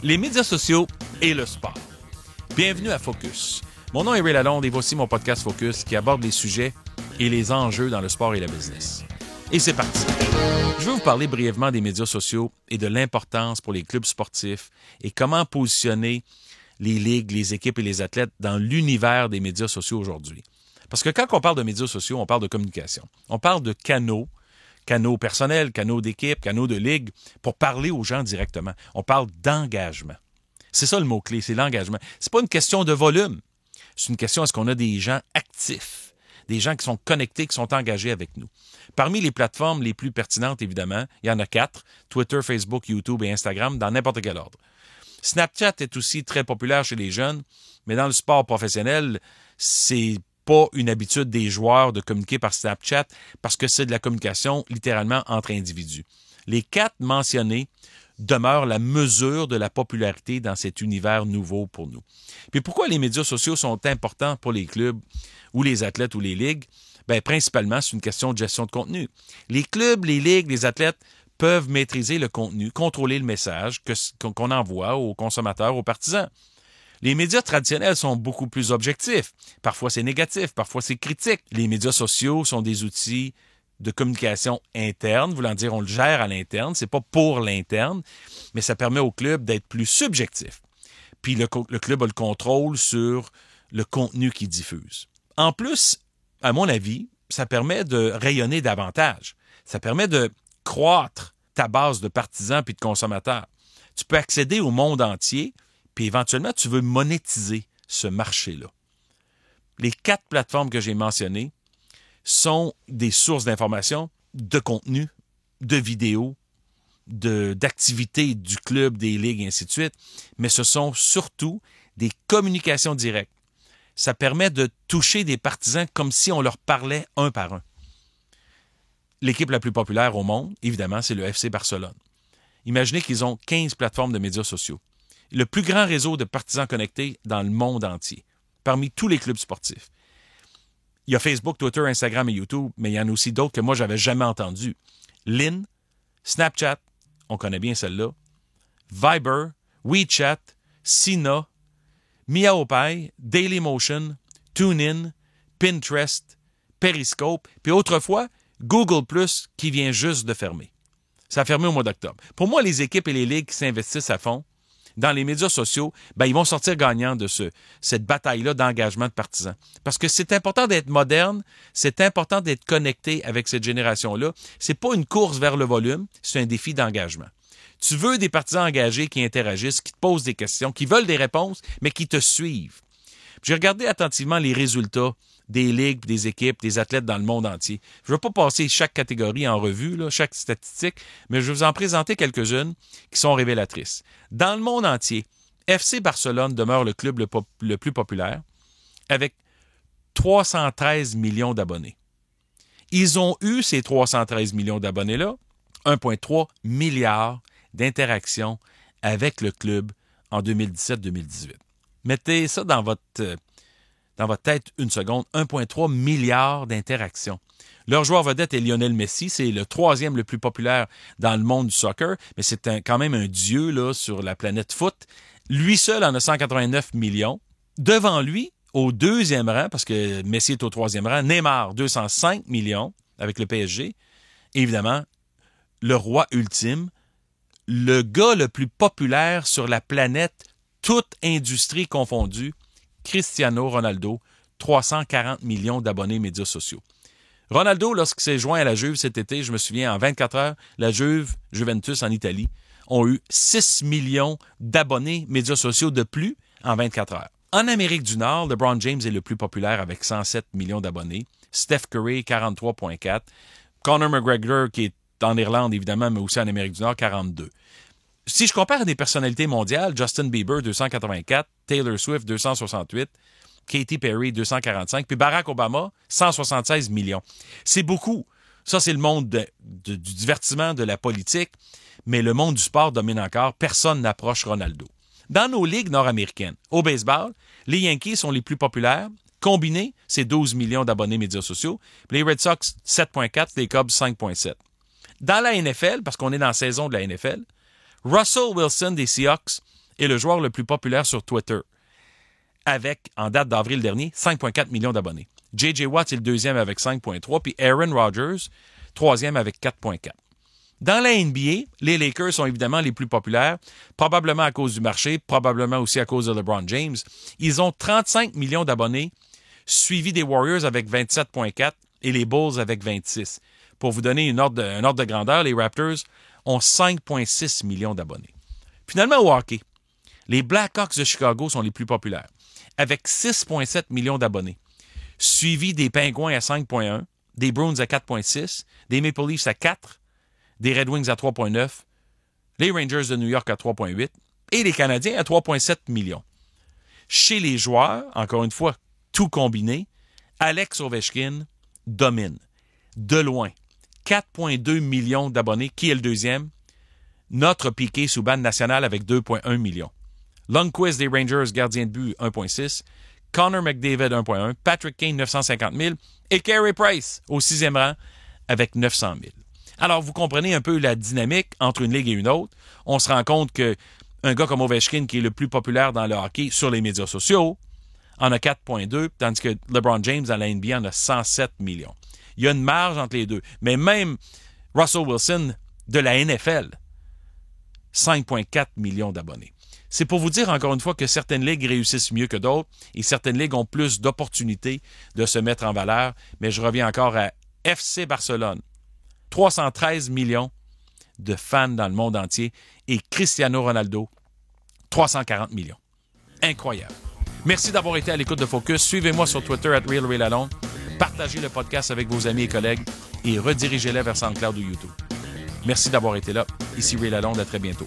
les médias sociaux et le sport. Bienvenue à Focus. Mon nom est Ray Lalonde et voici mon podcast Focus qui aborde les sujets et les enjeux dans le sport et la business. Et c'est parti. Je vais vous parler brièvement des médias sociaux et de l'importance pour les clubs sportifs et comment positionner les ligues, les équipes et les athlètes dans l'univers des médias sociaux aujourd'hui. Parce que quand on parle de médias sociaux, on parle de communication. On parle de canaux personnels, canaux d'équipe, canaux de ligue, pour parler aux gens directement. On parle d'engagement. C'est ça le mot-clé, c'est l'engagement. C'est pas une question de volume. C'est une question, est-ce qu'on a des gens actifs, des gens qui sont connectés, qui sont engagés avec nous. Parmi les plateformes les plus pertinentes, évidemment, il y en a 4, Twitter, Facebook, YouTube et Instagram, dans n'importe quel ordre. Snapchat est aussi très populaire chez les jeunes, mais dans le sport professionnel, c'est pas une habitude des joueurs de communiquer par Snapchat parce que c'est de la communication littéralement entre individus. Les 4 mentionnés demeurent la mesure de la popularité dans cet univers nouveau pour nous. Puis pourquoi les médias sociaux sont importants pour les clubs ou les athlètes ou les ligues? Bien, principalement, c'est une question de gestion de contenu. Les clubs, les ligues, les athlètes peuvent maîtriser le contenu, contrôler le message qu'on envoie aux consommateurs, aux partisans. Les médias traditionnels sont beaucoup plus objectifs. Parfois, c'est négatif, parfois, c'est critique. Les médias sociaux sont des outils de communication interne, voulant dire on le gère à l'interne, c'est pas pour l'interne, mais ça permet au club d'être plus subjectif. Puis le club a le contrôle sur le contenu qu'il diffuse. En plus, à mon avis, ça permet de rayonner davantage. Ça permet de croître ta base de partisans puis de consommateurs. Tu peux accéder au monde entier, puis éventuellement, tu veux monétiser ce marché-là. Les 4 plateformes que j'ai mentionnées sont des sources d'informations, de contenu, de vidéos, d'activités du club, des ligues, et ainsi de suite, mais ce sont surtout des communications directes. Ça permet de toucher des partisans comme si on leur parlait un par un. L'équipe la plus populaire au monde, évidemment, c'est le FC Barcelone. Imaginez qu'ils ont 15 plateformes de médias sociaux. Le plus grand réseau de partisans connectés dans le monde entier, parmi tous les clubs sportifs. Il y a Facebook, Twitter, Instagram et YouTube, mais il y en a aussi d'autres que moi, j'avais jamais entendus. Line, Snapchat, on connaît bien celle-là, Viber, WeChat, Sina, Miaopai, Dailymotion, TuneIn, Pinterest, Periscope, puis autrefois, Google+, qui vient juste de fermer. Ça a fermé au mois d'octobre. Pour moi, les équipes et les ligues qui s'investissent à fond dans les médias sociaux, ben, ils vont sortir gagnants de cette bataille-là d'engagement de partisans. Parce que c'est important d'être moderne, c'est important d'être connecté avec cette génération-là. C'est pas une course vers le volume, c'est un défi d'engagement. Tu veux des partisans engagés qui interagissent, qui te posent des questions, qui veulent des réponses, mais qui te suivent. J'ai regardé attentivement les résultats des ligues, des équipes, des athlètes dans le monde entier. Je ne vais pas passer chaque catégorie en revue, chaque statistique, mais je vais vous en présenter quelques-unes qui sont révélatrices. Dans le monde entier, FC Barcelone demeure le club le plus populaire avec 313 millions d'abonnés. Ils ont eu ces 313 millions d'abonnés-là, 1,3 milliard d'interactions avec le club en 2017-2018. Mettez ça dans votre tête une seconde, 1,3 milliard d'interactions. Leur joueur vedette est Lionel Messi, c'est le 3e le plus populaire dans le monde du soccer, mais c'est quand même un dieu là, sur la planète foot. Lui seul en a 189 millions. Devant lui, au 2e rang, parce que Messi est au 3e rang, Neymar, 205 millions avec le PSG. Et évidemment, le roi ultime, le gars le plus populaire sur la planète, toute industrie confondue, Cristiano Ronaldo, 340 millions d'abonnés médias sociaux. Ronaldo, lorsqu'il s'est joint à la Juve cet été, je me souviens, en 24 heures, la Juventus en Italie, ont eu 6 millions d'abonnés médias sociaux de plus en 24 heures. En Amérique du Nord, LeBron James est le plus populaire avec 107 millions d'abonnés. Steph Curry, 43,4. Conor McGregor, qui est en Irlande, évidemment, mais aussi en Amérique du Nord, 42. Si je compare à des personnalités mondiales, Justin Bieber, 284, Taylor Swift, 268, Katy Perry, 245, puis Barack Obama, 176 millions. C'est beaucoup. Ça, c'est le monde du divertissement, de la politique, mais le monde du sport domine encore. Personne n'approche Ronaldo. Dans nos ligues nord-américaines, au baseball, les Yankees sont les plus populaires. Combinés, c'est 12 millions d'abonnés médias sociaux. Les Red Sox, 7,4, les Cubs, 5,7. Dans la NFL, parce qu'on est dans la saison de la NFL, Russell Wilson des Seahawks est le joueur le plus populaire sur Twitter, avec, en date d'avril dernier, 5,4 millions d'abonnés. J.J. Watt est le deuxième avec 5,3, puis Aaron Rodgers, troisième avec 4,4. Dans la NBA, les Lakers sont évidemment les plus populaires, probablement à cause du marché, probablement aussi à cause de LeBron James. Ils ont 35 millions d'abonnés, suivis des Warriors avec 27,4 et les Bulls avec 26. Pour vous donner un ordre de grandeur, les Raptors ont 5,6 millions d'abonnés. Finalement, au hockey, les Blackhawks de Chicago sont les plus populaires, avec 6,7 millions d'abonnés, suivis des Pingouins à 5,1, des Bruins à 4,6, des Maple Leafs à 4, des Red Wings à 3,9, les Rangers de New York à 3,8 et les Canadiens à 3,7 millions. Chez les joueurs, encore une fois, tout combiné, Alex Ovechkin domine, de loin, 4,2 millions d'abonnés. Qui est le deuxième? Notre Piqué Subban national avec 2,1 millions. Lundqvist des Rangers, gardien de but, 1,6. Connor McDavid, 1,1. Patrick Kane, 950 000. Et Carey Price, au 6e rang, avec 900 000. Alors, vous comprenez un peu la dynamique entre une ligue et une autre. On se rend compte qu'un gars comme Ovechkin, qui est le plus populaire dans le hockey sur les médias sociaux, en a 4,2, tandis que LeBron James, dans la NBA, en a 107 millions. Il y a une marge entre les deux. Mais même Russell Wilson, de la NFL, 5,4 millions d'abonnés. C'est pour vous dire, encore une fois, que certaines ligues réussissent mieux que d'autres et certaines ligues ont plus d'opportunités de se mettre en valeur. Mais je reviens encore à FC Barcelone. 313 millions de fans dans le monde entier et Cristiano Ronaldo, 340 millions. Incroyable. Merci d'avoir été à l'écoute de Focus. Suivez-moi sur Twitter @RealRayLalonde. Partagez le podcast avec vos amis et collègues et redirigez-les vers SoundCloud ou YouTube. Merci d'avoir été là. Ici Ray Lalonde. À très bientôt.